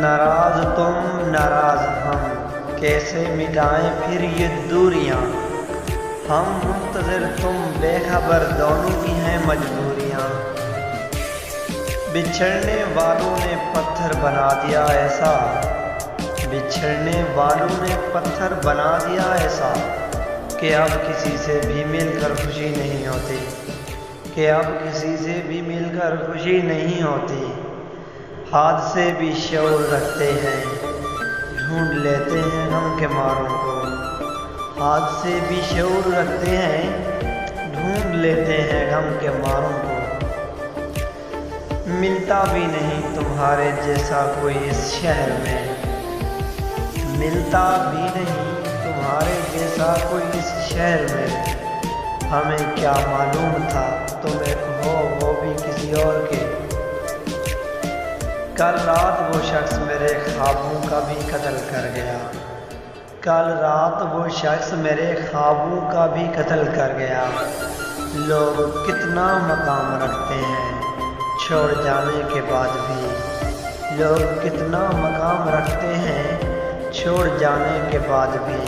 नाराज तुम नाराज हम, कैसे मिटाएं फिर ये दूरियां। हम मुंतज़िर तुम बेखबर, दोनों की हैं मजबूरियां। बिछड़ने वालों ने पत्थर बना दिया ऐसा, बिछड़ने वालों ने पत्थर बना दिया ऐसा, कि अब किसी से भी मिलकर खुशी नहीं होती, कि अब किसी से भी मिलकर खुशी नहीं होती। हाथ से भी शऊर रखते हैं, ढूंढ लेते हैं गम के मारों को। हाथ से भी शऊर रखते हैं, ढूंढ लेते हैं गम के मारों को। मिलता भी नहीं तुम्हारे जैसा कोई इस शहर में, मिलता भी नहीं तुम्हारे जैसा कोई इस शहर में। हमें क्या मालूम था तुम एक हो, वो भी किसी और के। कल रात वो शख्स मेरे ख्वाबों का भी कत्ल कर गया, कल रात वो शख्स मेरे ख्वाबों का भी कत्ल कर गया। लोग कितना मकाम रखते हैं छोड़ जाने के बाद भी, लोग कितना मकाम रखते हैं छोड़ जाने के बाद भी।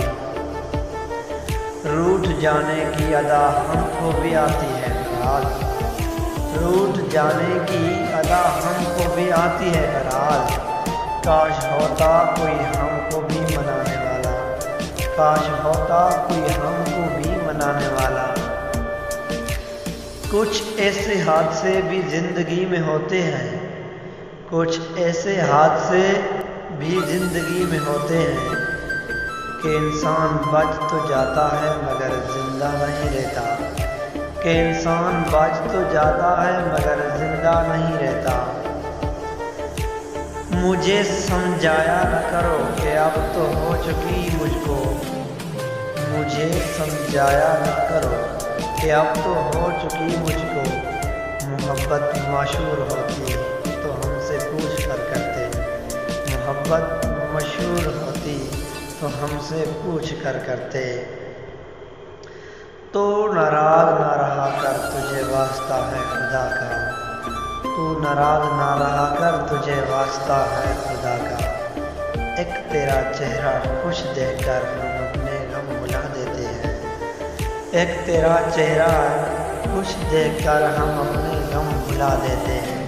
रूठ जाने की अदा हमको भी आती है रात, रूठ जाने की अदा हमको भी आती है रात। काश होता कोई हमको भी मनाने वाला, काश होता कोई हमको भी मनाने वाला। कुछ ऐसे हादसे भी जिंदगी में होते हैं, कुछ ऐसे हादसे भी जिंदगी में होते हैं, कि इंसान बच तो जाता है मगर जिंदा नहीं रहता, कि इंसान बच तो जाता है मगर जिंदा नहीं रहता। मुझे समझाया न करो कि अब तो हो चुकी मुझको, मुझे समझाया न करो कि अब तो हो चुकी मुझको। मोहब्बत मशहूर होती तो हमसे पूछ कर करते, मोहब्बत मशहूर होती तो हमसे पूछ कर करते। तो नाराज ना रहा कर, तुझे वास्ता है खुदा का, तू नाराज ना रहा कर, तुझे वास्ता है खुदा का। एक तेरा चेहरा खुश देखकर हम अपने गम भुला देते हैं, एक तेरा चेहरा खुश देखकर हम अपने गम भुला देते हैं।